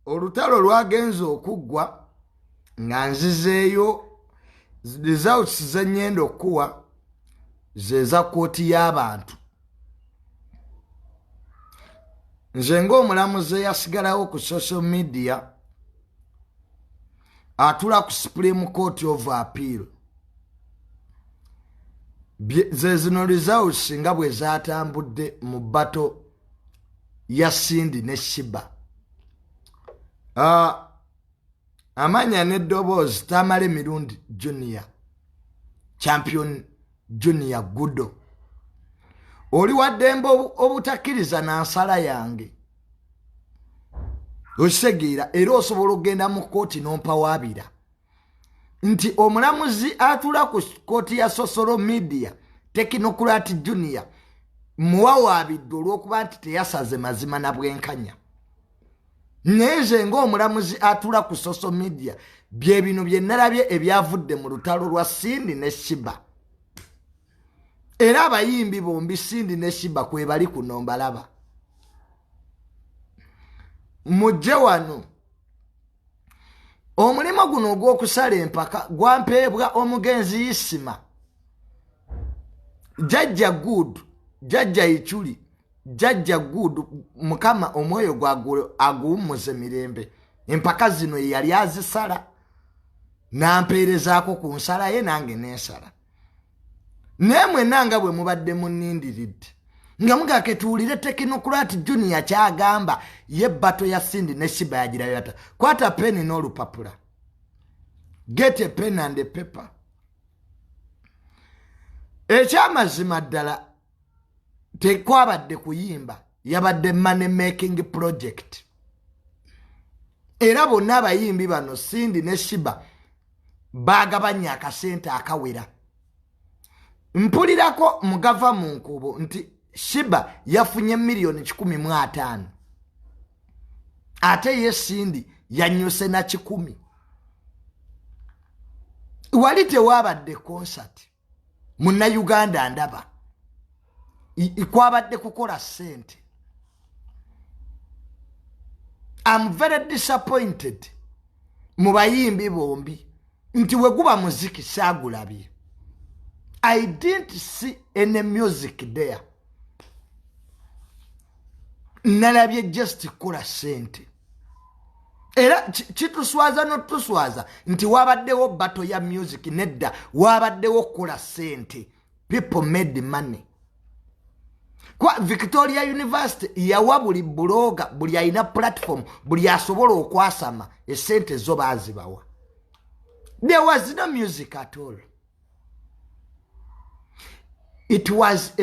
olutalo lwagenze okuggwa nga nzizeeyo results ze nnyenda okuwa zeza kooti y'abantu. Nze ng'omulamuzi yasigalawo ku social media atula ku Supreme Court of Appeal. Ze zino results nga bwe zaatambudde mu bato ya Cindy ne Sheebah. Amanya n'eddoboozi Tamale Mirundi Jr, champion junior gudo. Oli waddembe obutakkiriza na nsala yange. Osegira era osobola okugenda mu kooti n'ompawabira nti omulamuzi atula ku kooti ya social media Technocrat Junior muwawaabidde olw'okuba nti teyasaze mazima na bwenkanya. Neze ng'omulamuzi atula ku social media bye bino bye nalabye ebyavudde mu lutalo lwa Cindy ne Sheebah. Era abayimbi bombi Cindy ne Sheebah kwe bali kuno mbalaba. Mujje wano omulimo guno ogw'okusala empaka gwampeebwa omugenzi Isima, Jajja Good, Jajja Ichuli, Jajja Good, Mukama omwoyo aguwummuze mirembe. Empaka zino yali azisala nampeerezaako ku nsala ye nange n'ensala. Nemwe nanga bwe mubadde munnindiridde nga mugake tuwulire Technocrat Junior kyagamba ye bato ya Cindy ne Sheebah yagirayo yata. Kwata peni n'olupapula. Get a pen and a paper. Ekyamazima ddala tekwabadde kuyimba, yabadde money making project. Era bonna abayimbi bano Cindy ne Sheebah bagabanya akasente akawera. Mpulirako mugava mu nkubo nti Sheebah yafunye $1,150,000 ate ye Cindy yanyuse na 100. Wali tewabadde concert muna Uganda ndaba ikwabadde kukola sente. I'm very disappointed mu bayimbi bombi nti weguba muziki saagulabye. I didn't see any music there. Nalabye just kola sente. Era kituswaza n'otuswaza nti wabaddewo bato ya music nedda wabaddewo kola sente. People made money. Kwa Victoria University yawa buli bloga buli ayina platform buli asobola okwasama esente zo bazibawa. There was no music at all. It was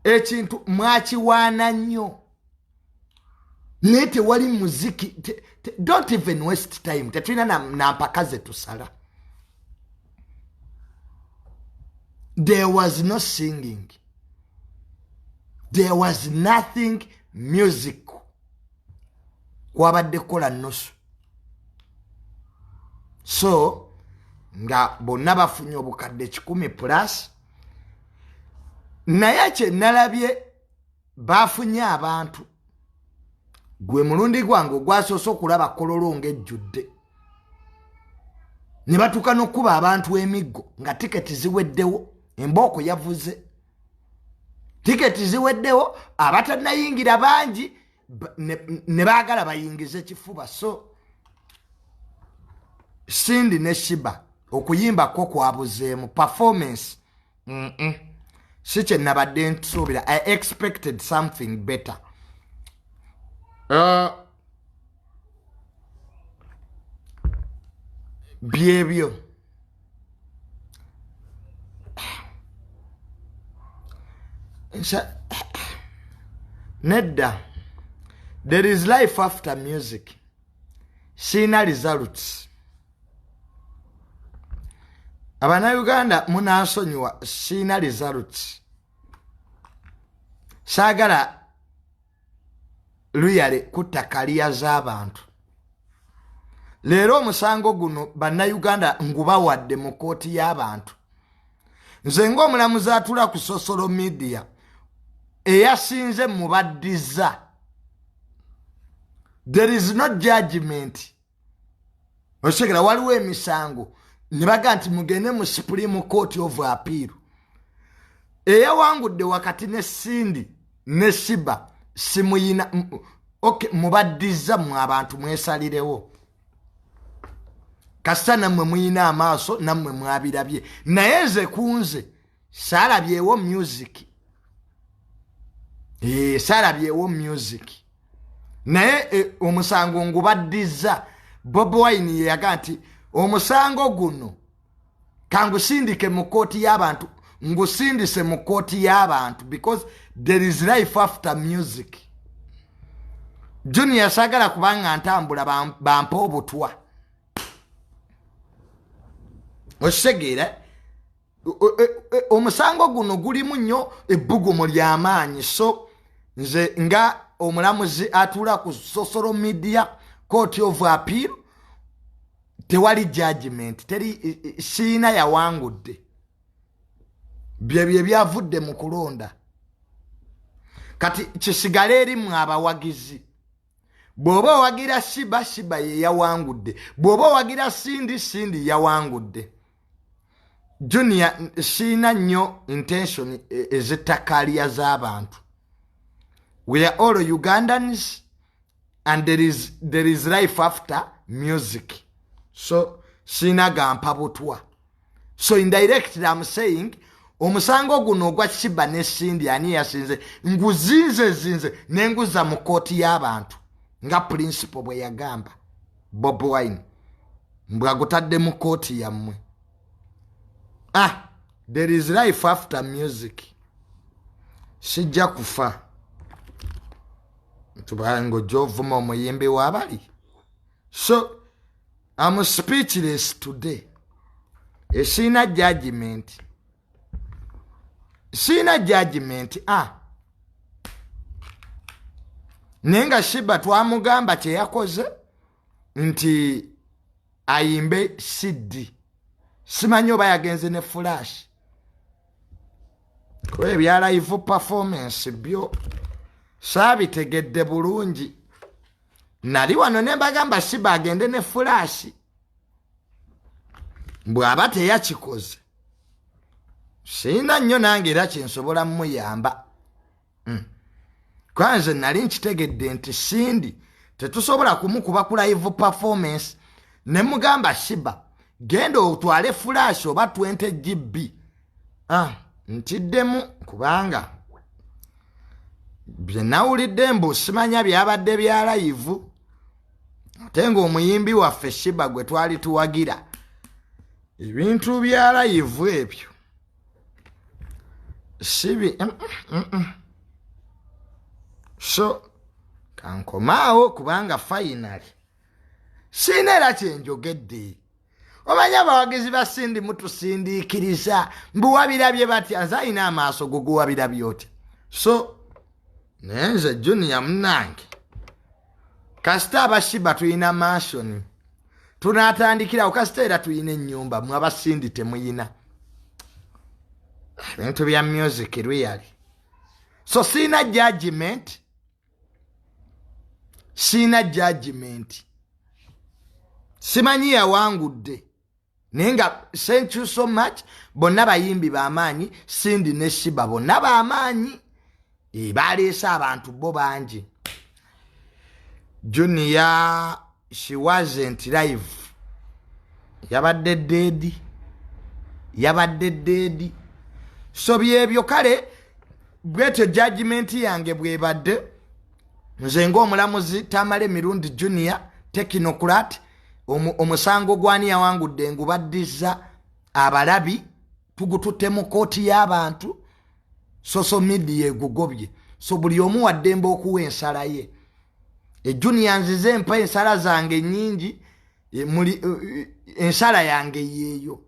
ekintu mwakiwaana nnyo. Nete wali muziki don't even waste time. Tetulina na mpaka ze tusala. There was no singing. There was nothing musical. Kwabadde kola nusu. So nga bonna bafunye obukadde 100 plus. Naye kye nalabye bafunye abantu. Gwe mulundi gwange ogwasoose okulaba kololo ng'ejjudde. Ne batuuka n'okkuba abantu emiggo nga tiketi ziweddewo. Embooko yavuze. Tiketi ziweddewo abatannayingira bangi ne baagala bayingize kifuba. So Cindy ne Sheebah okuyimbako kwabuzeemu performance. Si kye nabadde nsuubira. I expected something better. Byebyo. Nedda. There is life after music. Sina results. Abana Uganda munasonyiwa sina results. Sagala luyale kutakaliya z'abantu. Leero omusango guno banna Uganda ngubawadde mu kooti y'abantu. Nze ng'omulamuzi atula ku social media eyasinze mubaddiza There is no judgment. Osekera waliwo emisango nibaga nti mugende mu Supreme Court of Appeal. Eyawangudde wakati ne Cindy ne Sheebah simuyina okay mubaddiza mu abantu mwesalirewo. Kasita nammwe muyina amaaso nammwe mwabirabye. Naye nze kunze salabyewo music. Salabyewo music. Naye omusango ngubaddiza. Bob Wine yaga nti omusango guno kangusindike mu kooti y'abantu ngusindise mu kooti y'abantu because there is life after music. Junior sagala kubanga ntambula bampa obutwa. Osegera omusango guno gulimu nnyo ebbugumu ly'amaanyi. So nze nga omulamuzi atula ku social media Court of Appeal tewali judgment teri siina yawangudde bye byavudde mu kulonda kati kisigale eri mu abawagizi. Bw'oba owagira Sheebah ye yawangudde, bw'oba owagira Cindy yawangudde. Junior siina nnyo intention ez'ettakaaliya z'abantu. We are all Ugandans and there is life after music. So siina gampa butwa. So indirectly I'm saying omusango guno ogwa Sheebah ne Cindy ani yasinze nguzinze nenguza mu kooti y'abantu nga principal bwe yagamba Bob Wine mbwagutadde mu kooti yammwe. There is life after music. Sijja kufa tubango jovuma omuyimbi w'abali. So I'm speechless today. Sina judgment. Nenga Sheebah twamugamba kye yakoze nti ayimbe CD. Simanyi oba yagenze ne flash. Kwe bya live performance byo sabitegedde bulungi. Nali wano ne bagamba Sheebah agende ne flash. Bw'aba teyakikoze. Sina nnyo nange era kyensobola muyamba. Kwanza nali nkitegedde nti Cindy tetusobola kumukuba ku live performance ne mugamba Sheebah genda otwale flash oba 20 GB. Ntiddemu kubanga bye nawulidde mbu simanya byabadde bya live. Ate ng'omuyimbi waffe Sheebah gwe twali tuwagira ebintu bya live ebyo sibi. So kankomaawo kubanga finally siina era kyenjogedde. Omanya abawagizi ba Cindy mutusindiikiriza mbu wabirabye batya nze alina amaaso go guwabirabye otya. So nenze Junior munnange kasita aba Sheebah tuyina mansion tunaatandikirawo kasita era tuyina ennyumba mwe aba Cindy temuyina ebintu bya music really. So siina judgment. Simanyi yawangudde nenga thank you so much. Bonna bayimbi b'amaanyi Cindy ne Sheebah bonna b'amaanyi baleese abantu bo bangi. Junior she wasn't live. Yabadde dead. So byebyo kale bwetyo judgment yange bwebadde. Nze ng'omulamuzi Tamale Mirundi Jr technocrat omusango gwani yawangudde ngubaddiza abalabi tugututte mu kooti y'abantu. Social media egugobye. So buli omu waddembe okuwa ensala ye. Junior nzize mpa ensala zange nnyingi muli ensala yange yeeyo.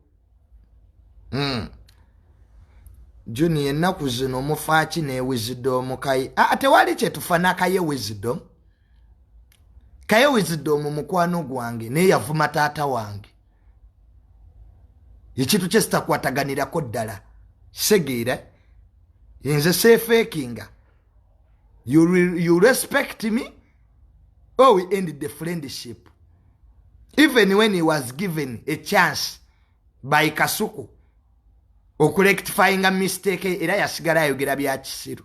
Junior ennaku zino omufaaki ne wisdom kaye tewali kyetufa nakaye wisdom. Kaye wisdom mukwano gwange naye yavuma taata wange. Ekintu kye sitakwataganirako ddala. Segeera nze seefeekinga. You respect me or we ended the friendship. Even when he was given a chance by Kasuku okurectifying a mistake era yasigala ayogera bya kisiru.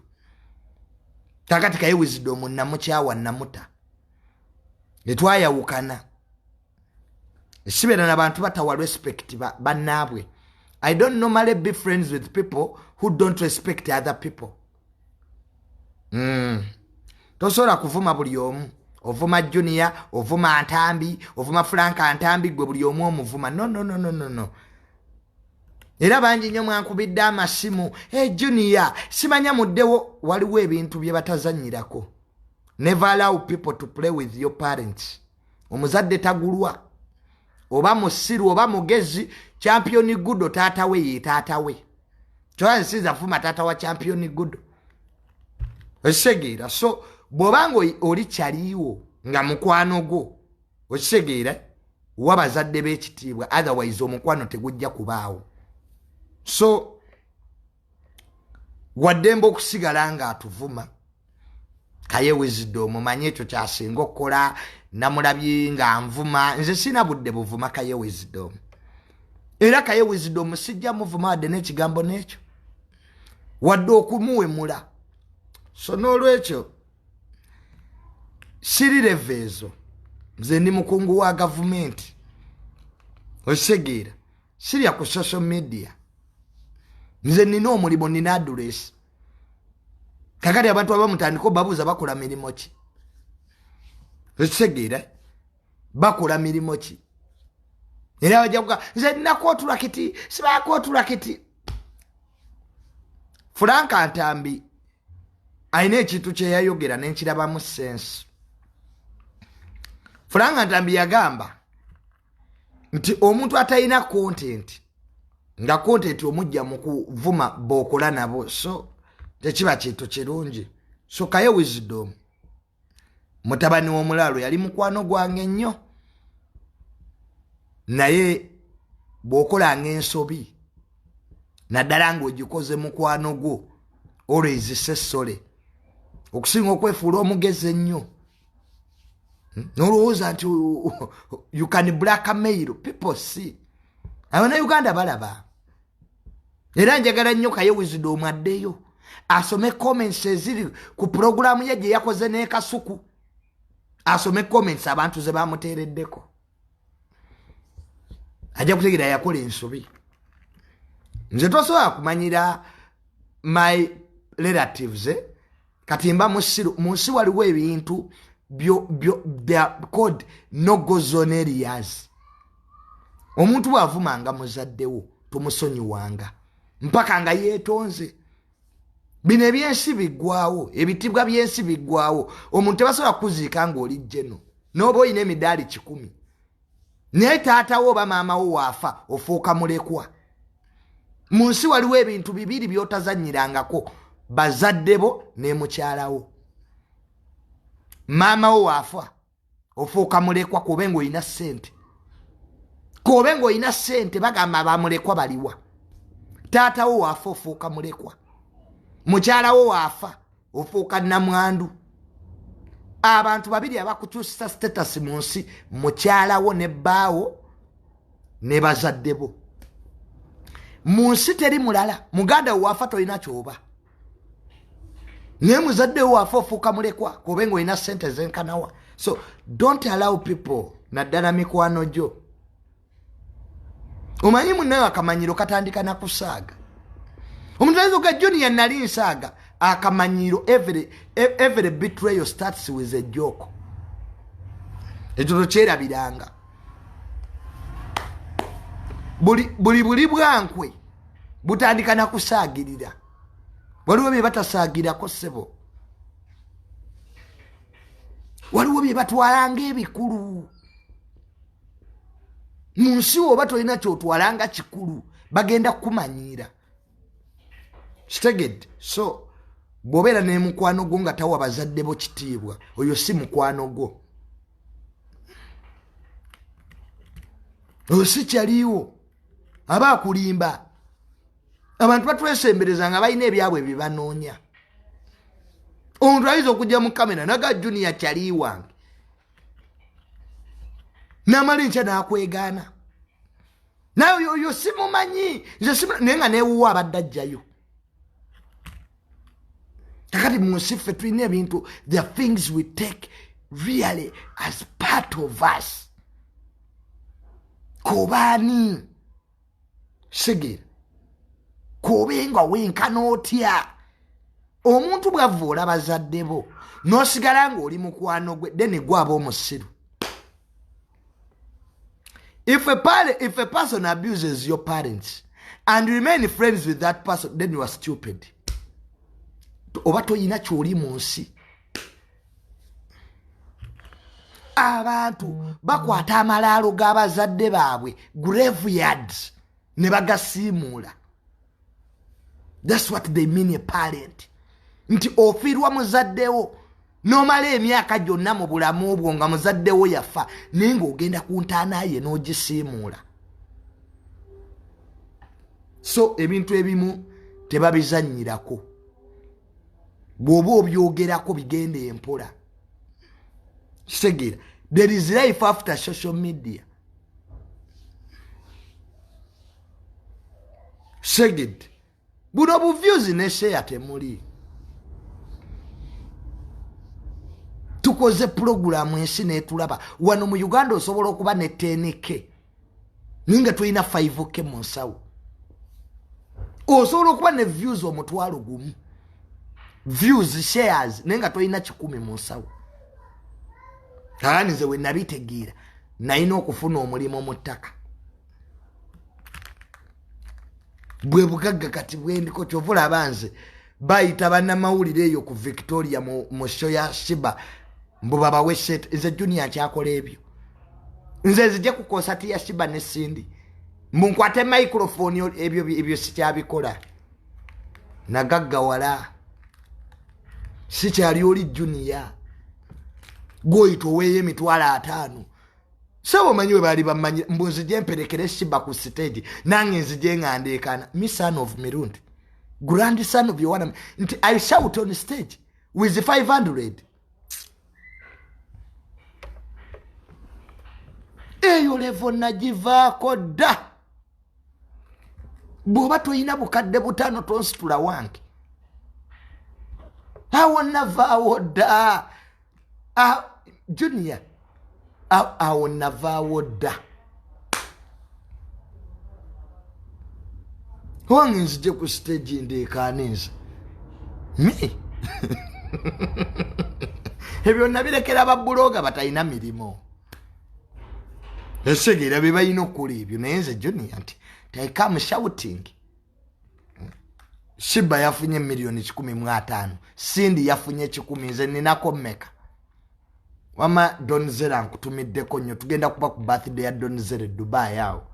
Kakati kaye wisdom namukyawa namuta. Etwayawukana. Sibera nabantu batawa respect banabwe. I don't normally be friends with people who don't respect other people. Tosobola kuvuma buli omu. Ovuma Junior, ovuma Antambi, ovuma Frank Antambi gwe buli omu omuvuma. No. Era bangi nnyo mwankubidde amasimu. Hey Junior, simanya muddewo waliwo ebintu bye batazanyirako. Never allow people to play with your parents. Omuzadde tagulwa. Oba musiru oba mugezi champion good taata we ye taata we. Choa nsiza fuma taata wa champion good. Osegeera so bobango oli chaliwo nga mukwano go. Osegeera wabazadde b'ekitiibwa otherwise omukwano tegujja kubaawo. So wadembo okusigala nga atuvuma kaye wisdom manye ekyo kyasinga okukola namulabye nga nvuma nze sina budde buvuma kaye wisdom. Era kaye wisdom sijja muvuma wadde n'ekigambo n'ekyo wadde okumuwemula. So n'olwekyo siri revezo nze ndi mukungu wa gavumenti. Osegeera sirya ku social media. Nze nina omulimu nina address. Kakati abantu abamutandiko babuuza bakola mirimo ki. Osegeera bakola mirimo ki. Era bajja kuga nze nina kootula kiti siba kootula kiti. Frank Antambi ayina ekintu kye yayogera n'enkirabamu sense. Frank Antambi yagamba nti omuntu atalina content nga content omujja mu kuvuma bookola nabo so tekiba kintu kirungi. So kaye wisdom mutabani w'omulaalo yali mukwano gwange nnyo naye bw'okolanga ensobi naddala ng'ogikoze mukwano gwo always sessole okusinga okwefuula omugezi ennyo. Nolowooza nti you can blackmail people see. Abana Uganda balaba. Era njagala nnyo kaye wisdom addeyo asome comments eziri ku programu ye gye yakoze ne Kasuku. Asome comments abantu ze bamuteereddeko. Ajja kutegeera yakola ensobi. Nze tosobola kumanyira my relatives katimba munsi waliwo ebintu they are called no-go zone areas. Omuntu bw'avumanga muzaddewo tomusonyiwanga mpaka nga yeetonze. Bino ebyensi biggwawo, ebitibwa byensi biggwawo. Omuntu tebasobola kuziika ng'oli jeno n'oba oyina emidaali 100 naye taatawo oba maamawo waafa ofuuka mulekwa. Mu nsi waliwo ebintu bibiri by'otazannyirangako bazaddebo ne mukyalawo. Maamawo waafa ofuuka mulekwa kuba ng'olina ssente. Kobe ng'olina ssente bagamba bamulekwa baliwa. Taatawo waafa ofuuka mulekwa. Mukyalawo waafa ofuuka namwandu. Abantu babiri abakukyusa status mu nsi mukyalawo ne bbaawo ne bazaddebo. Mu nsi teri mulala. Muganda waafa tolina kyoba. Naye muzaddewo waafa ofuuka mulekwa kuba ng'olina ssente zenkanawa. So don't allow people naddala mikwano gyo. Omanyi munnayo akamanyiro katandika na kusaaga. Omuntu ayinza okuga Junior nali nsaaga. Akamanyiro every betrayal starts with a joke. Ekyo tokyerabiranga. Buli bwankwe butandika na kusaagirira. Waliwo bye batasaagirako ssebo. Waliwo bye batwalanga ebikulu. Mu nsi oba tolina kyotwalanga kikulu bagenda kukumanyiira. Kitegedde. So bw'obeera ne mukwano gwo nga tawa bazaddebo kitiibwa oyo si mukwano gwo. Oyo si kyaliwo. Aba akulimba. Abantu batwesembereza nga balina ebyabwe bye banoonya. Omuntu ayinza okujja mu kamera naga Junior kyali wange. n'amalincha n'akwegana nawe yo simumanyi nze simu nenga newuwa abadajjayo kakati munsi ffe tulina ebintu the things we take really as part of us kobaani segera kobenga wenkana otya omuntu bwavoola bazadde bo n'osigala ng'oli mukwano gwe dene gwaba omusiru. If a person abuses your parents and remain friends with that person, then you are stupid. Oba toyina kyoli munsi. Abantu bakwata amalaalo g'abazadde baabwe graveyards ne bagasiimuula. That's what they mean a parent. Nti ofiirwa muzaddewo n'omala emyaka gyonna mu bulamu obwo nga muzaddewo yafa naye ng'ogenda ku ntaana ye n'ogisiimuula. So ebintu ebimu tebabizannyirako. Bw'oba obyogerako bigenda empola. Kitegeera, there is life after social media. Seged buno buviews ne share temuli. Tukoze program ensi netulaba wano mu Uganda osobola okuba ne 10k ninga tulina 5k mu nsawo. Osobola okuba ne views omutwalo gumu, views shares ninga tulina 10 mu nsawo. Kaanize we nabitegeera nalina okufuna omulimu mu ttaka bwe bugagga kati bwendiko kyovula abanze bayita bannamawulire eyo ku Victoria mu show ya Sheebah mbu babawe set. Nze Junior kyakola ebyo nze zijja ku concert ya Sheebah ne Cindy mbu nkwate microphone ebyo sikyabikola nagaggawala sikyali oli Junior goyito weye emitwalo 5 so manyiwe bali bamanyi mbuzi jemperekere Sheebah ku stage nange nzije ngandekana me son of Mirundi grandson of Yohana nti I shout on stage with 500 eyo level nagivaako dda bw'oba toyina bukadde butano tonsitula wange awo navaawo dda Junior awo navaawo dda wange nzije ku stage ndeekaanenza me ebyo nabirekera ababulooga batalina mirimu esegera be balina okukola ebyo naye nze Junior nti I come shouting. Sheebah yafunye milioni 15 Cindy yafunye 10 nze ninako mmeka wama Donzera nkutumiddeko nnyo tugenda kuba ku birthday ya Donzera Dubai awo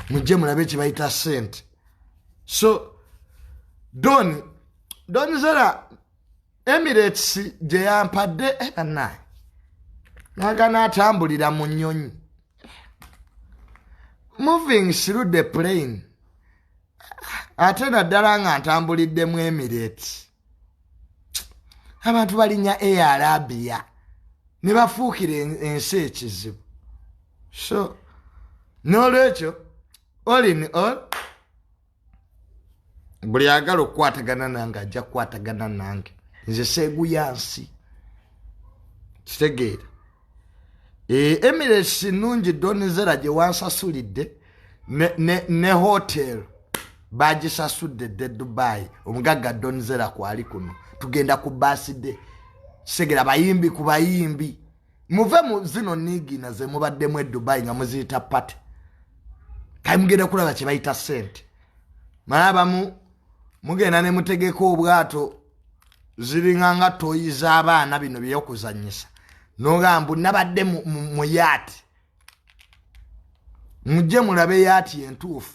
mujje mulabe kibayita sente. So Donzera Emirates gye yampadde naye nagana atambulira mu nnyonyi moving through the plane ate naddala nga ntambulidde mu Emirates abantu balinya Air Arabia ne bafuukira ensi ekizibu. So n'olwekyo all in all buli agala okukwatagana nange ajja kukwatagana nange nze seeguya nsi kitegeera. Emirates nungi Donzera gye wansasulidde ne hotel bagisasudde de Dubai omugagga Donzera kwali kuno tugenda ku birthday segera bayimbi ku bayimbi muve mu zino nigi na ze mubadde mu Dubai nga muziyita party kali mugenda kulaba kye bayita sente malabamu mugenda ne mutegeko obwato ziringanga toyiza abaana bino byokuzanyisa nogambu nabadde mu yati mujje mulabe yati entuufu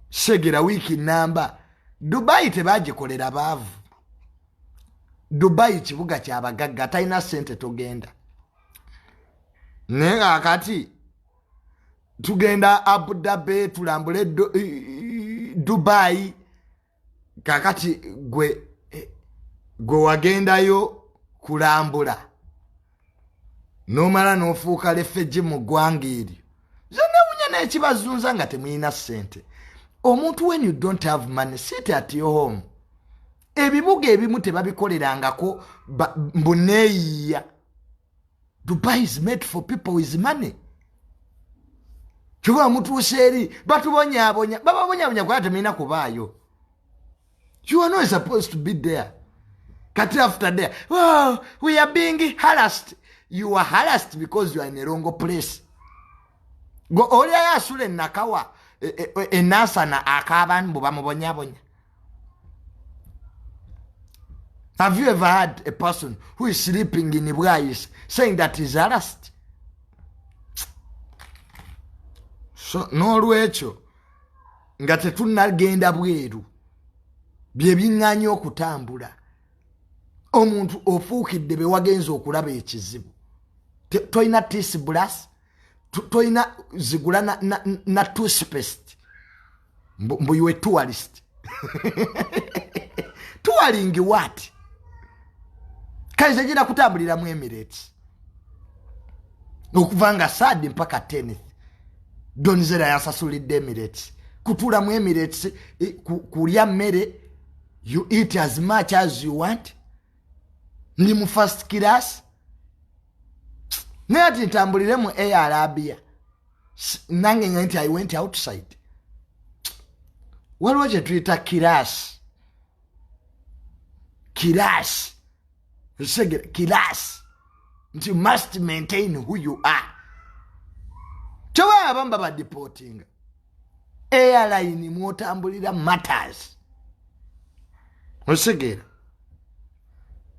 segera wiki namba Dubai tebagikolera baavu. Dubai kibuga kyabagagga talina sente togenda naye akati tugenda Abu Dhabi tulambule Dubai kakati gwe wagendayo kulambula nomala nofuuka refugee mu ggwanga eryo zonewunya n'ekibazunza nga temuyina ssente. Omuntu when you don't have money sit at your home. Ebibuga ebimu tebabikolerangako mbuneeyiya. Dubai is made for people with money. Chuba mutuuse eri batubonyaabonya bababonyabonya kwa temuyina kubaayo. You are not supposed to be there. Cut after there. Oh, we are being harassed. You are harassed because you are in a wrong place. Go olia ya sule nakawa enasa na akaban bubamubonya. Have you ever had a person who is sleeping in Ibrais saying that he's harassed? So no lwecho nga tetunagenda bweru bye biŋŋanyi okutambula. Omuntu ofuukidde be wagenza okulaba ekizibu. Toyina tisi blas, toyina zigula na toothpaste. Mbu you a tourist. Touring what? Kaize jina kutambulira mu Emirates. Okuvanga sadi mpaka 10th. Donizera yasasulidde Emirates. Kutula mu Emirates kulya mmere. You eat as much as you want. Ndi mu first class. Nati ntambulire mu Air Arabia. Nange nti I went outside. Waliwo kye tuyita kiras. Kiras. Kiras. You must maintain who you are. Chowa abamba ba deporting. Airline mwotambulira matters. Osegera.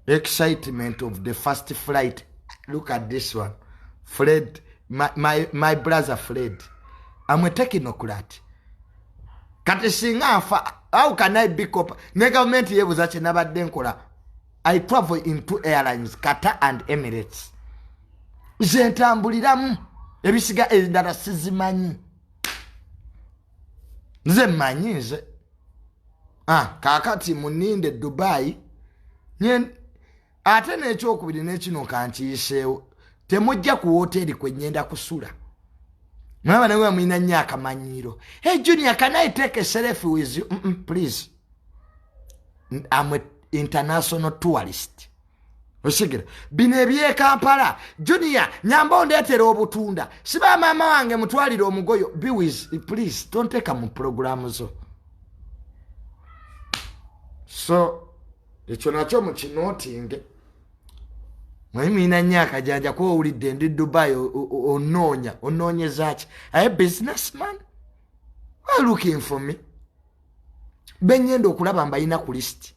Excitement of the first flight. Look at this one. Fred, my brother Fred. I'm a technocrat. Kati singa how can I be cop? Ne government yebuzache nabadde nkola. I travel in 2 airlines, Qatar and Emirates. Nze ntambuliramu ebisiga endala sizimanyi. Nze mmanyi nze. Kakati muninde Dubai. Ate n'ekyokubiri n'ekino kankiyiseewo. Temujja ku hoteli kwe nyenda kusula. Mwaba nawe mwina nnyo akamanyiiro. Hey Junior, can I take a selfie with you? Please. I'm an international tourist. Osigera. Bino ebye Kampala. Junior, nyamba ondeetera obutunda. Siba mama wange mutwalire omugoyo. Be with, please, don't take mu program zo. So, ekyo nakyo mukinotinge. Mwina nyaka janja ko ulidde ndi Dubai ononyeza ki. I a businessman. Why looking for me? Benyendo okulaba mbayina ku list.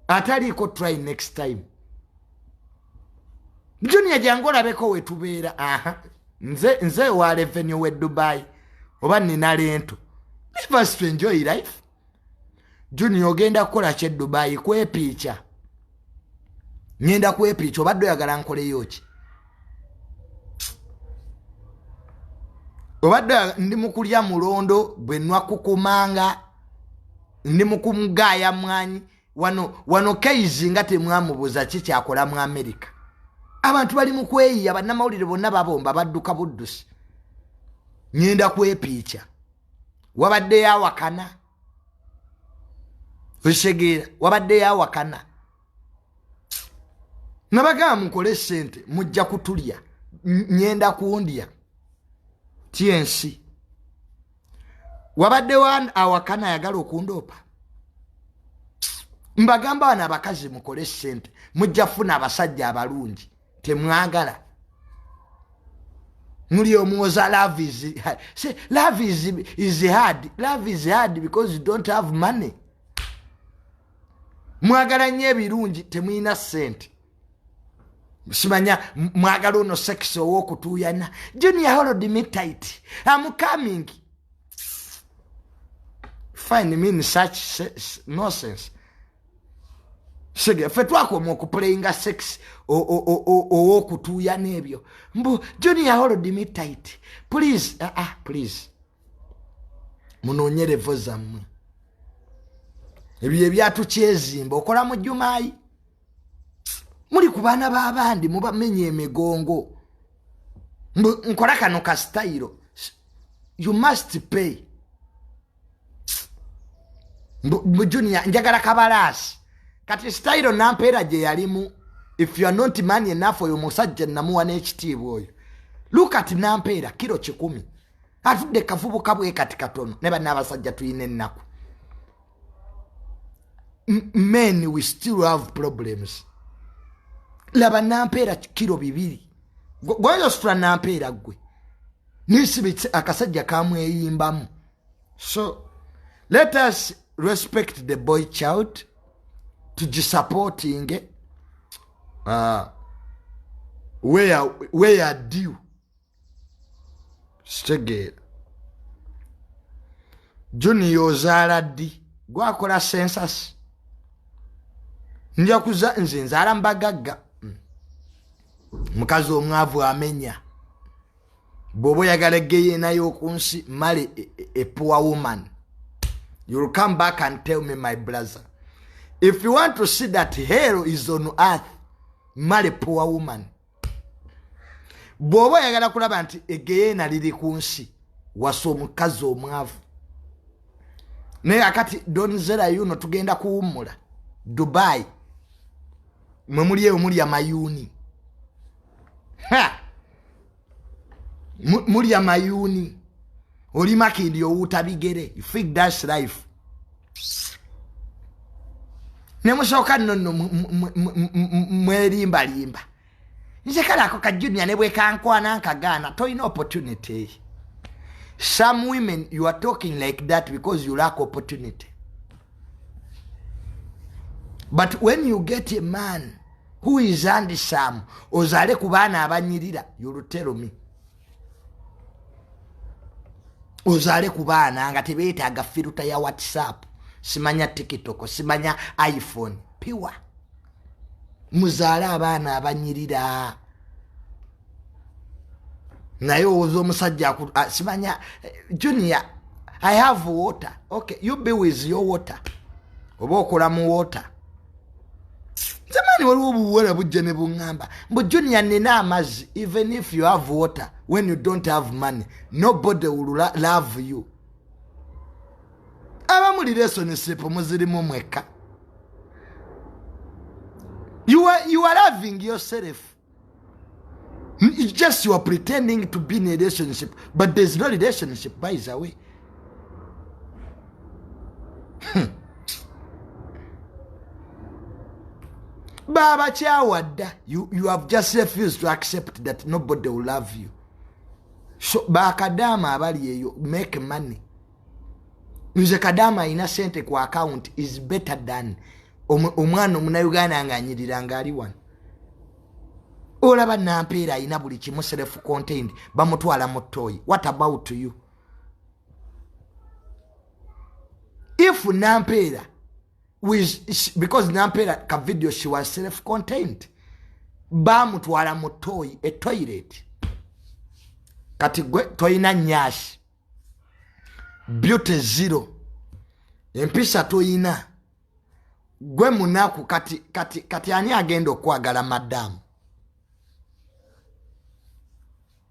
Ataliko try next time. Junior jangola beko wetubeera. Nze wa revenue we Dubai. Oba nina lento. Leave us to enjoy life. Junior ogenda kukola kye Dubai kwepicha. Nyenda kwepicha obadde oyagala nkole yoki. Obadde ndi mukulya mulondo bwe nwakukumanga ndi mukumugaya mwanyi wano kaizi nga temwamubuza ki kyakola mu America. Abantu bali mu kweyiya bannamawulire bonna babomba badduka buddusi. Nyenda kwepicha. Wabadde yawakana. Osegera wabadde yawakana. Nabaga mukole sente mujja kutulya. Nyenda kuundya. TNC. Wabadde wan awakana yagala okundopa. Mbagamba bana abakazi mukole sente mujja funa abasajja abalungi temwagala. Muri omuoza love is say love is hard. Love is hard because you don't have money. Mwagala nnyo ebirungi temuyina sente. Simanya mwagala ono sex ow'okutuyana. Junior hold me tight. I'm coming. Find me in such nonsense. Sege fetwako moku playing sex ow'okutuyana ebyo. Mbu Junior hold me tight. Please, please. Munonyere vozammwe. Ebyo ebyatukyezimba okola mu Jumayi. Muri kubana babandi mubamenye emigongo. nkola kano ka style you must pay Junior njagala kabalasi kati style nampeera je yalimu if you are not man enough oyo musajja namuwa n'ekitiibwa oyo look at nampeera kilo 10 atudde kavubu kabwe kati katono ne bannabasajja tuyine ennaku men we still have problems laba nampeera kilo 2 gwoyo stra nampeera gwe nisibitse akasajja kamweyimbamu so let us respect the boy child to supporting where due stegera Junior zala di gwakola census nja kuza nze nzala mbagagga mukazi omwavu amenya bobo yagalageye nayo kunsi male a poor woman. You'll come back and tell me, my brother. If you want to see that hell is on earth, marry poor woman. Bobo yagala kulaba nti egeyena liri kunsi waso mukazi omwavu. Ne akati donzera yuno tugenda kuwumula Dubai. Mwemuliye omuli ya mayuni. Ha! Muli ya mayuni. Oli makindi yo utabigere. You think that's life. Nemushoka nono mwerimba limba. Nsekala ako Junior nebwe kankwana nkagana toyina opportunity. Some women you are talking like that because you lack opportunity. But when you get a man who is handsome ozale kubana abanyirira you tell me. Ozale kubana nga tebetaga filter ya WhatsApp, simanya TikTok, simanya iPhone, piwa. Muzala abana abanyirira. Nayo ozo musajja simanya Junior, I have water. Okay, you be with your water. Oba okola mu water. Zamani waliwo buwera bujje ne bungamba. Mbu Junior nina amazi even if you have water. When you don't have money, nobody will love you. Abamuli relationship muzirimu mweka. You are loving yourself. It's just you are pretending to be in a relationship, but there's no relationship by the way. Baba Chawada, you have just refused to accept that nobody will love you. So bakadama abali eyo make money. Nze kadama ina sente kwa account is better than omwana omunayuganda nganyirira ngali one. Olaba nampeera ina buli kimu self contained bamutwala mu toy. What about you? If nampeera because nampeera ka video she was self contained bamutwala mu toy a toilet. Kati gwe toyina nyashi beauty zero empisa toyina gwe munaku kati ani agenda okwagala madam.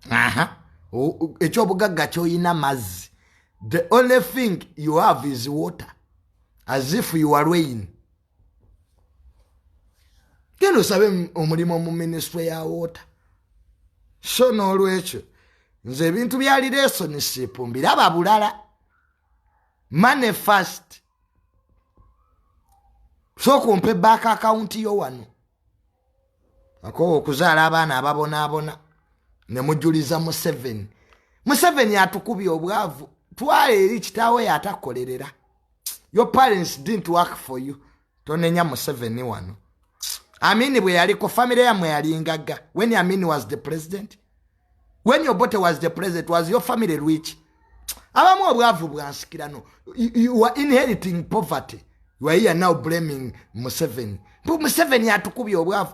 Aha ekyo bugagga kyoyina mazzi. The only thing you have is water, as if you are rain. Keno sabe omulimo mu ministry ya water. So n'olwekyo nze ebintu bya relationship mbiraba bulala. Money first. So kumpe back account yo wano. Ako okuzaala abaana ababona ne mujuliza mu 7. Mu 7 yatukubye obwavu. Twale eri kitawe yatakolerera. Your parents didn't work for you. Tonenya mu 7 wano. Amini bwe yaliko family yamwe yali ngaga. When Amini was the president. When your bote was the president, was your family rich? Abamu obwavu bwansikira no. You are inheriting poverty. You are here now blaming Museveni. But Museveni yatukubye obwavu.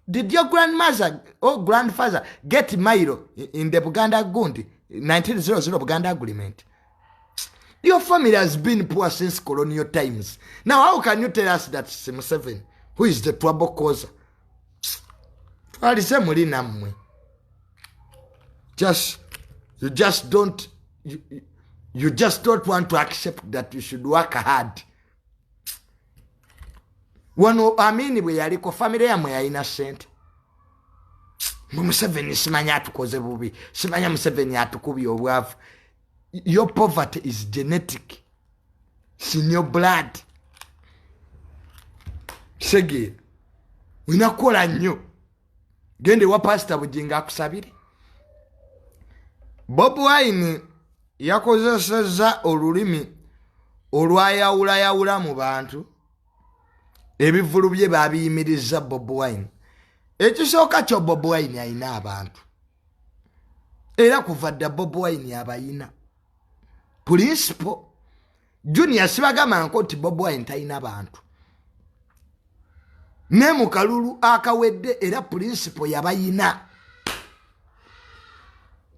Did your grandmother or grandfather get Mairo in the Buganda Gundi 1900 Buganda Agreement? Your family has been poor since colonial times. Now how can you tell us that Museveni, who is the trouble causer? Alise muri namwe. you just don't want to accept that you should work hard. Wano amini bwe yaliko family yamwe yalina sente. Museveni simanya atukoze bubi. Simanya Museveni atukubye obwavu. Your poverty is genetic. It's in your blood. Sege. Unakola nnyo. Gende wa pastor Bujinga akusabire. Bob Wine yakozesezza olulimi olwayawulayawula mu bantu. Ebivulu bye babiyimiriza Bob Wine. Ekisooka kyo Bob Wine ayina abantu. Era kuva dda Bob Wine abayina. Principal Junior sibagamba nti Bob Wine talina bantu. Ne mu kalulu akawedde era principal yabayina.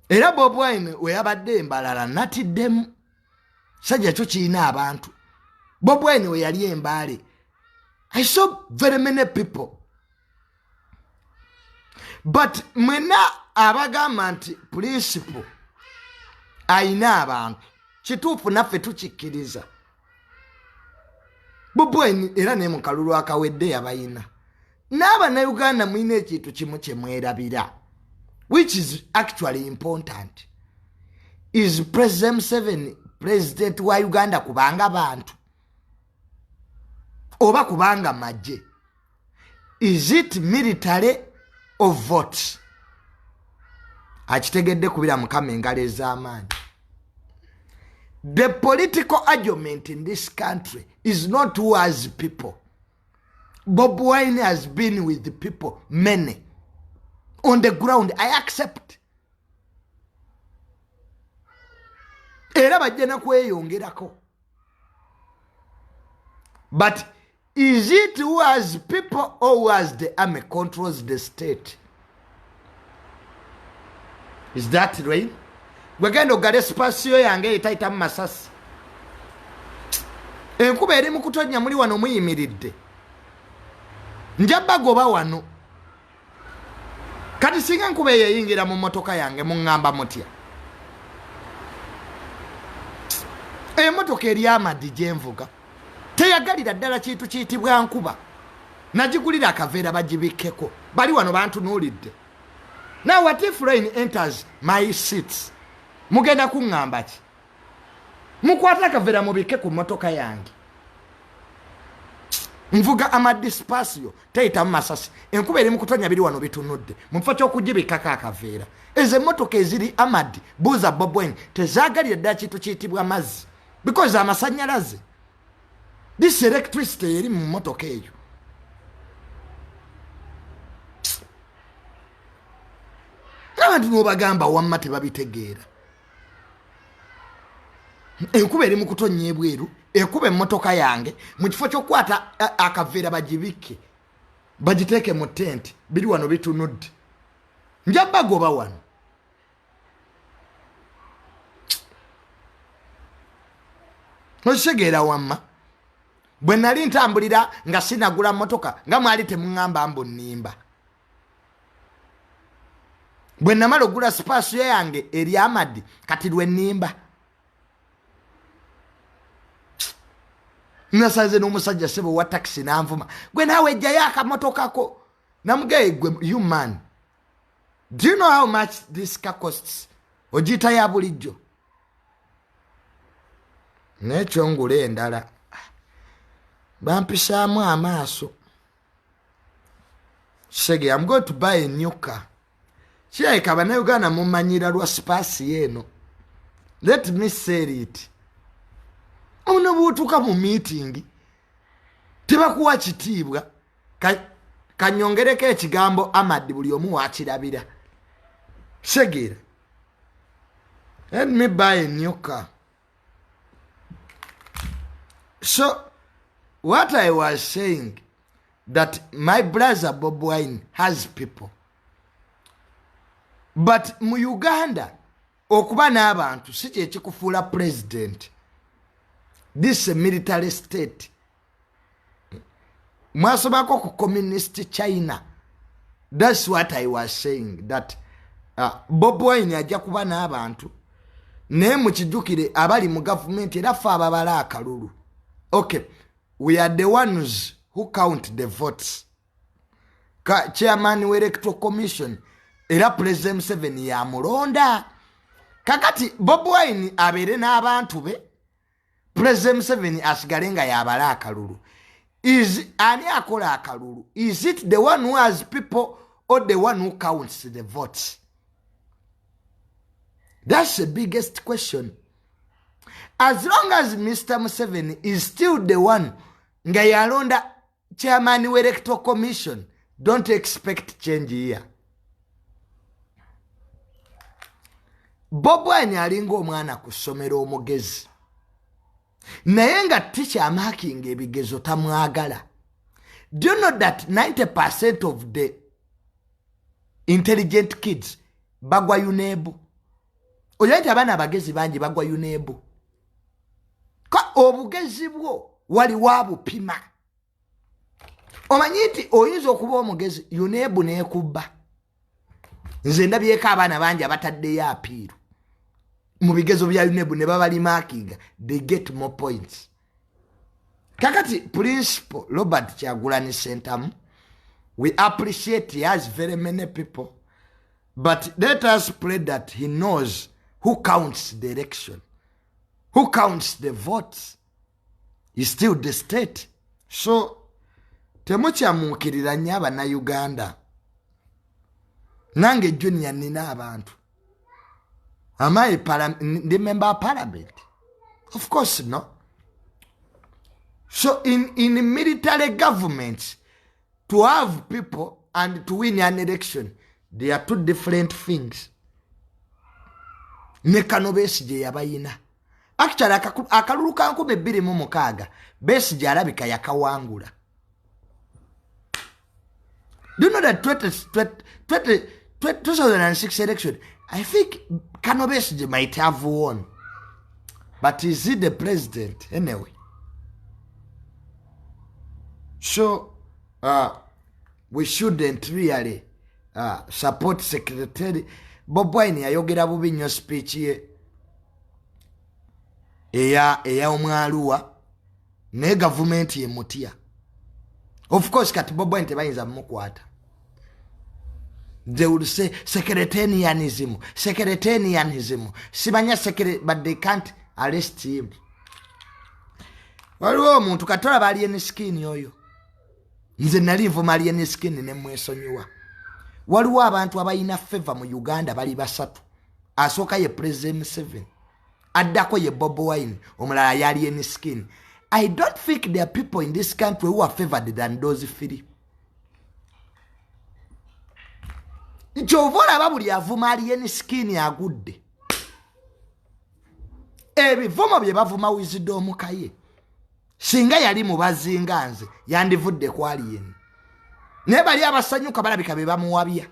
Era Bob Wine we yabadde embalala natiddemu. Sajja kyo kirina abantu. Bob Wine we yali embale. I saw very many people. But mwena abagamba nti principal ayina abantu. Kituufu naffe tukikkiriza. Bob Wine era ne mu kalulu akawedde yabayina. N'Abannayuganda mwina ekintu kimu kye mwerabira, which is actually important, is President Museveni president wa Uganda kubanga bantu oba kubanga majje? Is it military or votes? Akitegedde kubira mukama engalo ez'amaanyi. The political argument in this country is not who has people. Bob Wine has been with the people, many. On the ground, I accept. Era bajja kweyongerako. But is it who has people or who has the army controls the state? Is that right? Gwegenda ogale spasiyo yange etaita mu masasi. Enkuba eri mu kutonnya muli wano muyimiridde. Njaba goba wano. Kati singa enkuba yeyingira mu motoka yange mungamba mutya. Emotoka eri amadi gye nvuga teyagalira ddala kintu kiyitibwa nkuba. Nagigulira akaveera bagibikkeko. Bali wano bantunuulidde. Now what if rain enters my seats? Mugenda kuŋŋamba ki? Mukwata akaveera mubikke ku motoka yange. Nvuga amadisipasiyo teyita mu masasi. Enkuba eri mu kutonya biri wano bitunudde. Mu kifo ky'okugibikkako akaveera. Ezo emmotoka eziri amadi buuza Bob Wine tezaagalira ddala kintu kiyitibwa mazzi. Because amasannyalaze. This electricity eri mu mmotoka eyo. Abantu n'obagamba wamma tebabitegeera. Enkuba eri mu kutonnya ebweru, ekuba emmotoka yange mu kifo ky'okwata akaveera bagibikke bagiteeke mu tenti biri wano bitunudde. Njaba goba wano. Osegeera wamma bwe nali ntambulira nga sinagula mmotoka nga mwali temuŋŋamba mbu nnimba. Bwe namala ogula sipaasiyo yange eri amadi kati lwe nnimba. Nasaze n'omusajja sebo wa taxi n'anvuma. Gwe naawe ejjayo akamotokako. Namugaye gwe human. Do you know how much this car costs? Ogiyita ya bulijjo. N'ekyo ngula endala. Bampisaamu amaaso. Shege, I'm going to buy a new car. Kirabika Abannayuganda mumanyira lwa sipaasi eno. Let me say it. Ono bw'otuuka mu meeting tebakuwa kitiibwa. Kanyongereko ekigambo amadi buli omu wakirabira. Segera. Let me buy a new car. So, what I was saying, that my brother Bob Wine has people. But mu Uganda, okuba n'abantu si kye kikufuula president. This is a military state. Mwasomako ku communist China. That's what I was saying, that Bob Wine ajja kuba n'abantu naye mukijjukire abali mu gavumenti era ffe ababala akalulu. Okay, we are the ones who count the votes. Chairman w'Electoral Commission era President Museveni yamulonda. Kakati Bob Wine abeere n'abantu be, President Museveni asigale nga yabala akalulu. Ani akola akalulu? Is it the one who has people or the one who counts the votes? That's the biggest question. As long as Mr. Museveni is still the one nga yalonda chairman w'Electoral Commission, don't expect change here. Bob Wine alinga omwana ku ssomero omugezi. Naye nga teacher amakinga ebigezo tamwagala. Do you know that 90% of the intelligent kids bagwa UNEB? Oyaita abana abagezi bangi bagwa UNEB. Ka obugezi bwo wali wabupima. Omanyiti oyinza okuba omugezi UNEB n'ekubba. Nze ndabyeko abaana bangi abataddeyo apiiru. Mu bigezo bya UNEB ne babali makinga, they get more points. Kakati Principal Robert Kyagulanyi Ssentamu, we appreciate he has very many people, but let us pray that he knows who counts the election, who counts the votes. He's still the state. So temukyamuukirira nnyo Abannayuganda. Nange Junior nina abantu. Am I the member of parliament? Of course no. So in military governments, to have people and to win an election, they are two different things. Nekano Besigye yabayina. Actually akalulu ka 2026 Besigye alabika yakawangula. Do you know that 2006 election, I think Kano Besigye might have won. But is he the president anyway? So we shouldn't really support Secretary Bob Wine ayogera bubi nnyo speech ye eya omwaluwa ne government ye mutia. Of course kati Bob Wine tebayinza mukwata. They would say secretarianism. Sibanya secretary, but they can't arrest him. Waliwo omuntu katola bali eni skin yoyo. Nze nali nvuma ali eni skin ne mwesonyiwa. Waliwo abantu abayina favor mu Uganda bali basatu. Asooka ye President Museveni. Addako ye Bob Wine, omulala yali eni skin. I don't think there are people in this country who are favored than those three. Nchovola babuli avuma ali eni skin agudde. Ebivumo bye bavuma Wisdom kaye. Singa yali mubazinga nze yandivudde kwali yeni. Ne bali abasanyuka balabika be bamuwabya.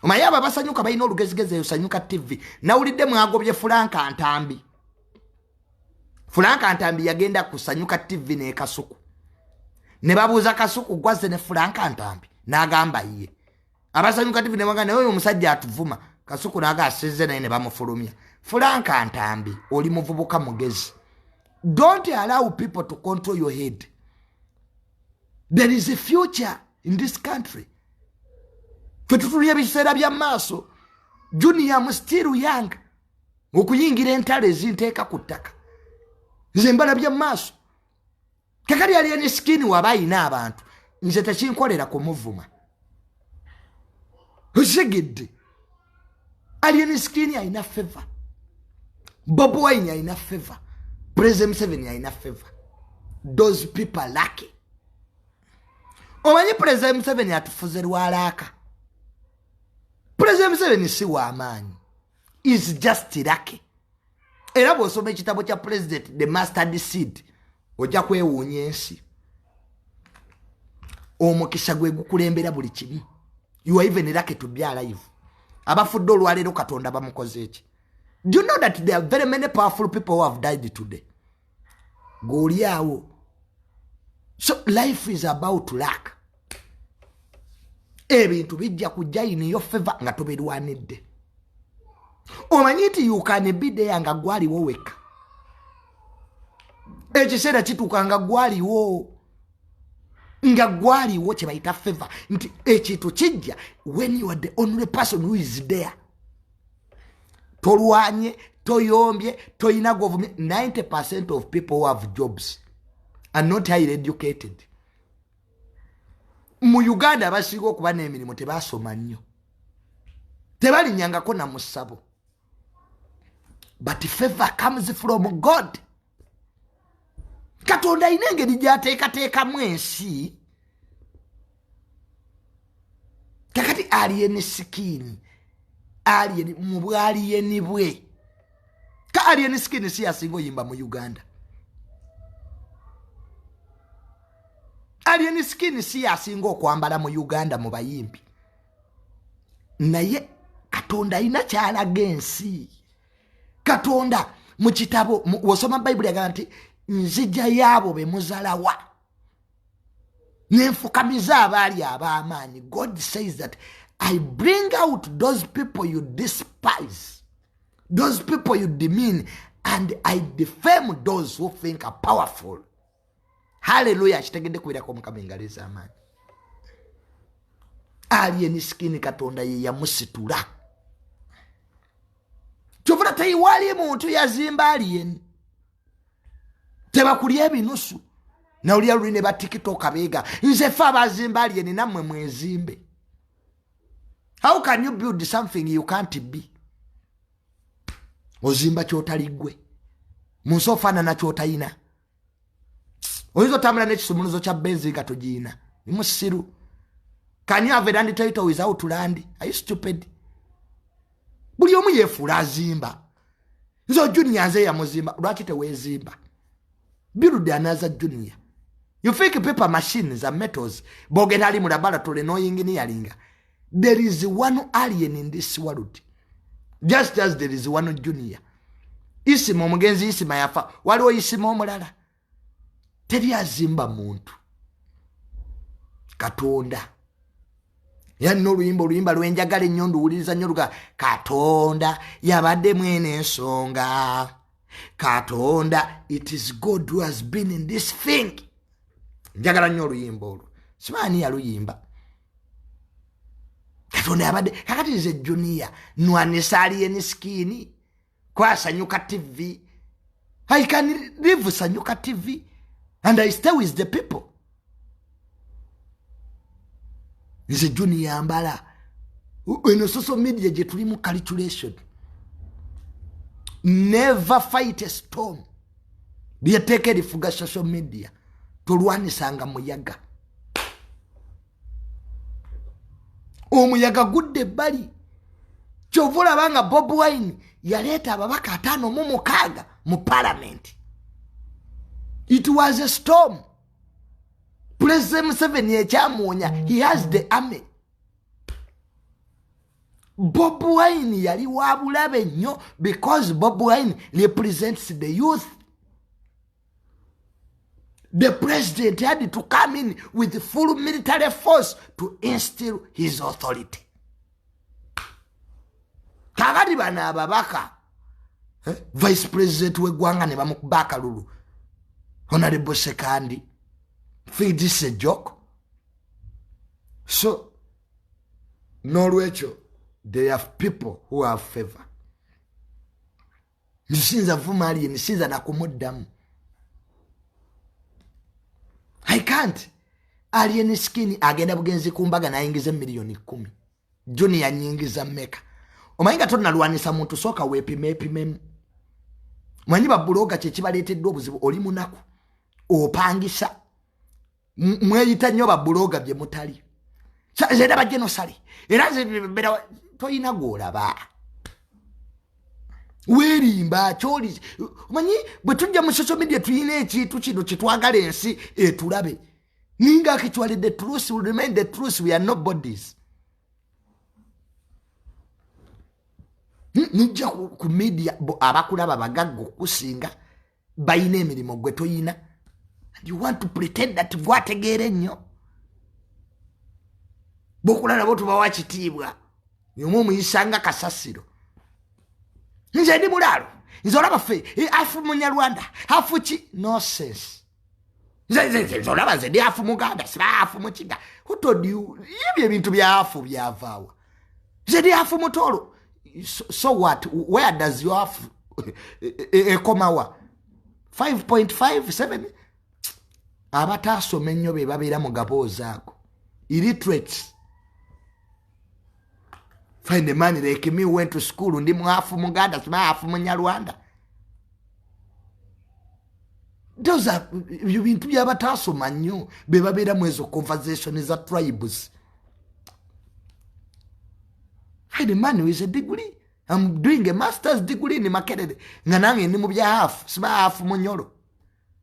Omayaba abasanyuka bayina olugezigeze yosanyuka TV. Nawulidde mwagobye Franka Ntambi. Franka Ntambi yagenda kusanyuka TV ne Kasuku. Ne babuuza Kasuku gwaze ne Franka Ntambi n'agamba ye. Abasanyuka TV ne bagamba oyo omusajja atuvuma. Kasuku naga aseze naye ne bamufulumya. Franka Ntambi oli muvubuka mugezi. Don't allow people to control your head. There is a future in this country. Fetutulia bisera bya maso. Junior I'm still young. Okuyingira entale zinteeka kutaka. Zembala bya maso. Kakali ali eni skin wabayina abantu. Nze tekinkolera kumuvuma. Osigidde. Ali eni skin ayina favor. Bob Wine ayina favor. President Museveni ayina favor. Those people are lucky. Omanyi President Museveni atufuze lwalaaka. President Museveni si w'amaanyi. Is just lucky. Era bw'osoma ekitabo kya President The Mustard Seed ojja kwewuunya ensi. Omukisa gwe gukulembera buli kimu. You are even lucky to be alive. Abafudde olwaleero Katonda bamukoze eki. Do you know that there are very many powerful people who have died today? Goliawo. So life is about luck. ebintu bijja kujja iniyo favor nga tobirwanidde. Omanyi nti you can be there nga gwaliwo weka. Ekiseera kituuka nga gwaliwo kye bayita favor nti ekintu kijja when you are the only person who is there. Tolwanye, toyombye, toyina government. 90% of people who have jobs are not highly educated. Mu Uganda basiga okuba n'emirimu tebasoma nnyo, tebalinyangako na musabo. But favor comes from God. Katonda ina engeri gy'ateekateekamu ensi. Kakati aliyeni sikini, aliyeni mu bwaliyeni bwe. Ka aliyeni sikini si asinga oyimba mu Uganda. Aliyeni sikini si asinga okwambala mu Uganda mu bayimbi. Naye Katonda ina kyalaga ensi. Katonda mu kitabo wosoma Bible yagamba nti nzija yabo be muzalawa nenfukamiza abaali ab'amaanyi. God says that I bring out those people you despise, those people you demean, and I defame those who think are powerful. Hallelujah. Kitegedde kubirako Mukama engaliza amaanyi. Aliyeni sikini Katonda ye yamusitula. Kyovula tayiwali muntu yazimba aliyeni. Tebakulya ebinusu. Na uliya lwine ba TikTok abega. Nze fa bazimba aliyeni namwe mwezimbe. How can you build something you can't be? Ozimba kyotaligwe. Munsofana na kyotayina. Oyizo tamula n'ekisumuluzo kya benzi nga togiina. Musiru. Can you have a land title without land? Are you stupid? Buli omu yefuula azimba. Nzo Junior nze ya muzimba. Lwaki tewezimba? Mirundi anaza Junior. You fake paper machines and metals. Bogena ali mu laboratory no engineering. There is one alien in this world. Just as there is one Junior. Isimu omugenzi isima yafa. Waliwo isimu omulala. Teri azimba muntu. Katonda. Yanno luyimba lwenjagala ennyo nduwuliriza nnyo luga Katonda yabadde mwene ensonga. Katonda, it is God who has been in this thing. Njagala nnyo oluyimba olwo. Simaani yaluyimba. Katonda yabadde kakati nze Junior nwanisa aliyeni skini kwasanyuka TV. I can live sanyuka TV and I stay with the people. Nze Junior ambala eno social media gye tuli mu calculation. Never fight a storm. Byeteke lifuga social media. Tolwanisanga muyaga. Omuyaga gudde bali. Kyovula banga Bob Wine yaleta ababaka 5 mu 6 mu parliament. It was a storm. President Museveni ekyamuonya, he has the army. Bob Wine yali wabulabe nnyo because Bob Wine represents the youth. The president had to come in with full military force to instill his authority. Kakati bana ababaka vice president w'eggwanga ne bamukubaka lulu. Honorable Sekandi. Think this is a joke? So, Norwecho, they have people who have favor. Nisinza vumali, nisinza nakumuddamu. I can't. Aliyeni skini agenda bugenzi kumbaga na ingize milioni 10. Junior nyingiza mmeka. Omayinga tonna lwanisa muntu soka wepime. Mwanyi babuloga kye kibaleetedde obuzibu oli munaku. Opangisa. Mweyita nnyo babuloga bye mutali. Zeda bajeno sali. Era bera toyina golaba. Werimba choli. Manyi bwe tujja mu social media tuyina ekintu kino kitwagala ensi etulabe. Ninga actually the truth will remain the truth. We are nobodies. Nijja ku media abakulaba bagaggo kusinga bayina emirimu gwe toyina. And you want to pretend that gwategeere nnyo. bokulala bo tubawa kitiibwa yomu muyisanga kasasiro nze ndi mulalo nze olaba ffe afu munyarwanda afu ki nonsense nze olaba nze ndi afu muganda siba afu mukiga who told you ebyo ebintu byafu byavaawa nze ndi afu mutolo so what where does your afu ekomawa 5.57 abatasoma ennyo be babeera mu gaboozi ago illiterates. Find a man like me went to school ndi mwafu muganda siba afu munyarwanda. Those are you bintu byabatasoma nnyo be babeera mu ezo conversation za tribes. Find a man with a degree. I'm doing a master's degree in Makerere. Nga nange ndi mu bya afu siba afu munyoro.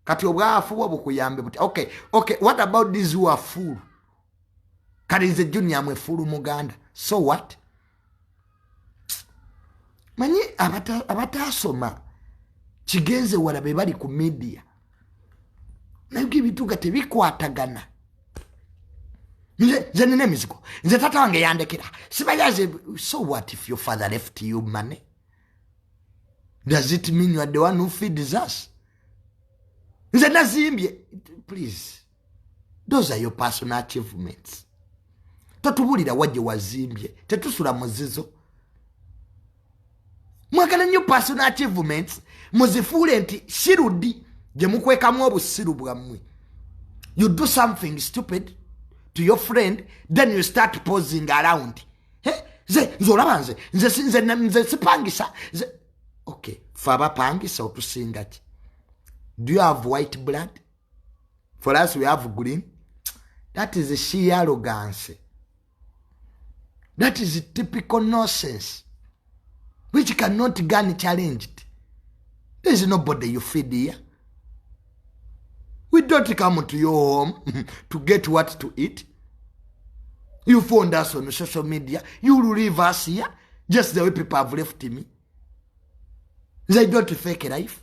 Kati obwafu bwo bukuyambe buti. Okay, what about these who are full? Kati nze junior mwe full muganda. So what? Manyi abatasoma kigenze wala be bali ku media. Nayo bituga tebikwatagana. Nze nine mizigo. Nze tata wange yandekera. Sibayaze. So what if your father left you money? Does it mean you are the one who feeds us? Nze nazimbye. Please. Those are your personal achievements. Totubulira waje wazimbye. Tetusula muzizo. Mwagala nnyo personal achievements. Muzifuule nti shirudi. Je mukwekamu obusiru bwammwe. You do something stupid to your friend, then you start posing around. Nze sipangisa. Okay, faba pangisa otusinga ki. Do you have white blood? For us we have green. That is a sheer arrogance. That is a typical nonsense which cannot be challenged. There is nobody you feed here. We don't come to your home to get what to eat. You found us on social media. You will leave us here just the way people have left me. They don't fake life.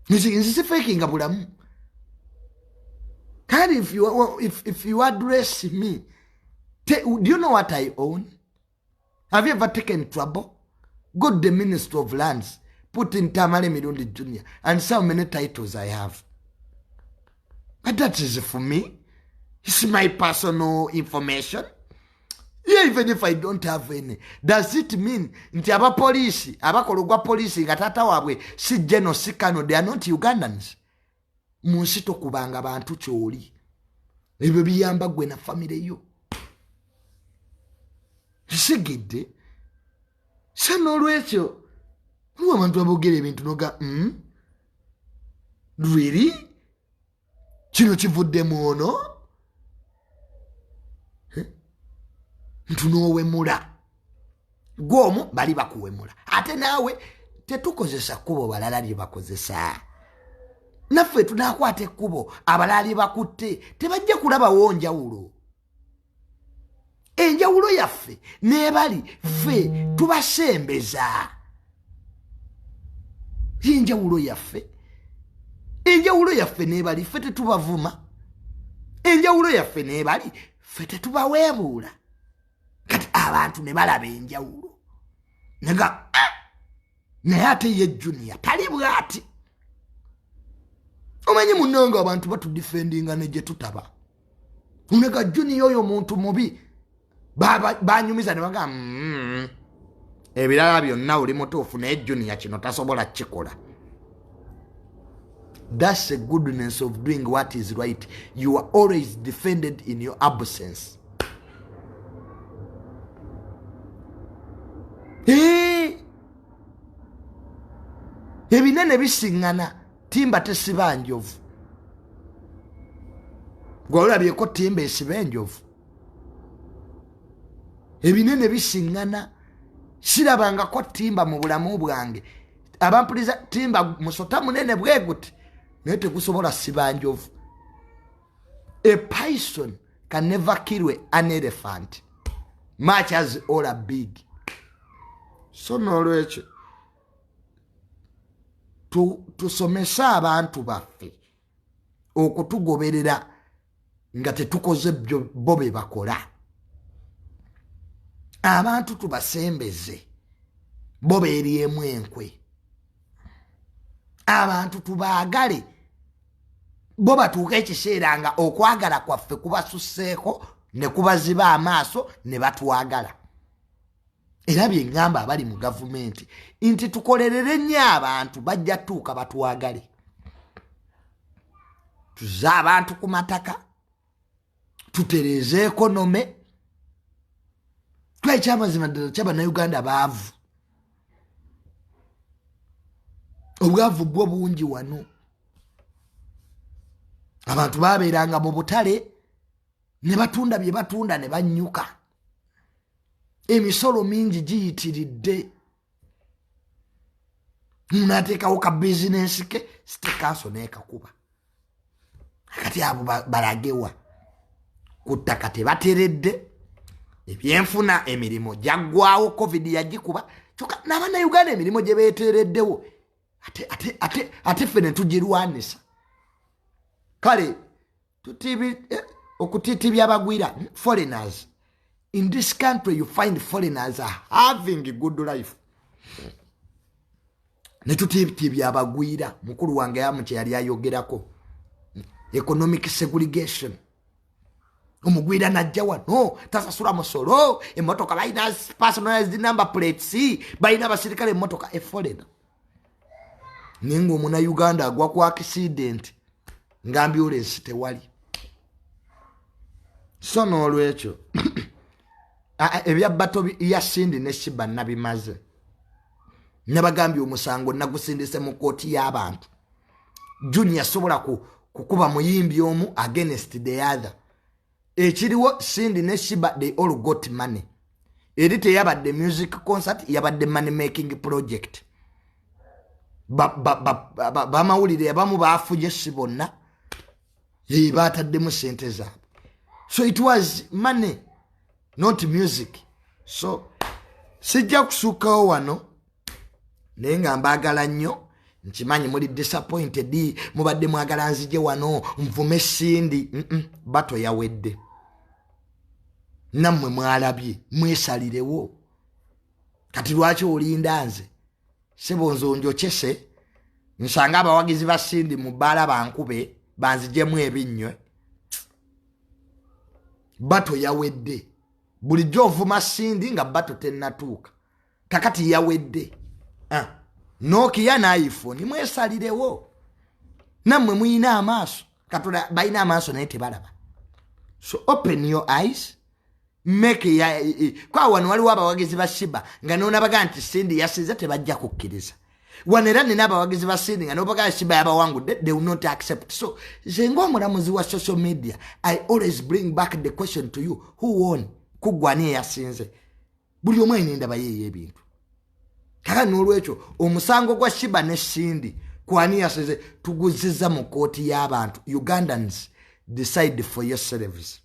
You see, this is faking abulamu. Can if you address me, do you know what I own? Have you ever taken trouble? Go to the Ministry of Lands. Put in Tamale Mirundi Jr. and see how many titles I have. But that is for me. It's my personal information. Yeah, even if I don't have any. Does it mean nti aba police, abakologwa police nga tata wabwe si Geno si Kano, they are not Ugandans? Munsito kubanga bantu kyoli. Ebyo biyamba gwe na family yo. Sigidde. Sano lwekyo. Nuwa mantu abogere ebintu noga, really? Kino kivuddemu ono? Ntunowemula. Gwomu bali bakuwemula. Ate nawe tetukozesa kubo balala lye bakozesa. Naffe tunakwate kubo abalali bakutte tebajja kulaba wonjawulo. Enjawulo yaffe nebali ffe tubasembeza. Enjawulo yaffe. Enjawulo yaffe nebali ffe tetubavuma. Enjawulo yaffe nebali ffe tetubaweebuula. Kati abantu ne balaba enjawulo. Nega naye ate ye Junior tali bwati. Omanyi munonga abantu batudifendinga ne gye tutaba. Unega Junior oyo muntu mubi. Banyumiza ne baga ebirala byonna oli mutuufu naye Junior kino tasobola kikola. That's the goodness of doing what is right. You are always defended in your absence. Ebinene bisingana timba tesiba njovu. Gwolabyeko timba esiba enjovu. Ebinene bisingana sirabanga ko timba mu bulamu bwange. Abampuliza timba musota munene bweguti naye tekusobola siba njovu. A python can never kill an elephant, much as all are big. So nolwekyo tusomesa abantu baffe okutugoberera nga tetukoze bo be bakola. Abantu tubasembeze bo beeriemu enkwe. Abantu tubaagale bo batuuka ekiseera nga okwagala kwaffe kubasuseeko ne kubaziba amaaso ne batwagala. Era bye ngamba abali mu gavumenti nti tukolerere nnyo abantu bajja tuuka batwagale. Tuze abantu ku mataka, tutereze ekonome. Ekyamazima ddala ky'Abannayuganda baavu. Obwavu bwo bungi wano. Abantu babeeranga mu butale ne batunda bye batunda ne bannyuka. Emisolo mingi giyitiridde. Munateekawo ka bizinensi ke sitekaso n'ekakuba. Kati abo balagewa ku ttaka tebateredde. Ebyenfuna emirimu gyaggwawo, covid yagikuba. Kyokka n'Abannayuganda emirimu gye beeteereddewo ate ffe ne tugirwanisa. Kale okutiitibya abagwira foreigners. In this country you find foreigners are having a good life. Ne tutiitibya abagwira. Mukulu wange yamu kye yali ayogerako. Economic segregation. Omugwira najja wano tasasula musolo, emmotoka balina personalized number plates, balina abasirikale emmotoka foreigner. Ningo muna Uganda agwa ku accident nga ambulance tewali. So n'olwekyo ebya bato ya Sindi ne Sheebah nabimaze. Nabagambye omusango nagusindise mu kooti y'abantu. Junior sobola kukuba muyimbi omu against the other. Ekiriwo Sindi ne Sheebah they all got money. Edite yabadde music concert, yabadde money making project. Bamawulire abamu baafuje sibonna batadde sente zaabwe. So it was money, not music. So sijja kusukawo wano naye nga mbaagala nnyo. Nkimanyi muli disappointed, mubadde mwagala nzije wano nvume Sindi. Bato yawedde. Nammwe mwalabye mwesalirewo. Kati lwaki olinda nze? Sebonzo njokyese nsanga abawagizi ba Sindi mu bbaala bankube banzijemu ebinnywe. Bato yawedde. Bulijjo ovuma Sindi nga bato tennatuuka. Kakati yawedde. Nokia na iPhone mwesalirewo. Nammwe muyina amaaso. Katonda balina amaaso naye tebalaba. So open your eyes. Make ya kwa wano waliwo abawagizi ba Sheebah nga n'onabaga nti Sindi yasize tebajja kukkiriza. Wanera nina abawagizi ba Sindi nga n'obaga Sheebah yabawangude, they will not accept. So nze ng'omulamuzi wa social media, I always bring back the question to you, who won? Kugwani yasinze. Buli omu ayina endaba ye ebintu. Kaka n'olwekyo omusango gwa Sheebah ne Sindi kwani yasinze tuguzizza mu kooti y'abantu. Ugandans, decide for yourselves.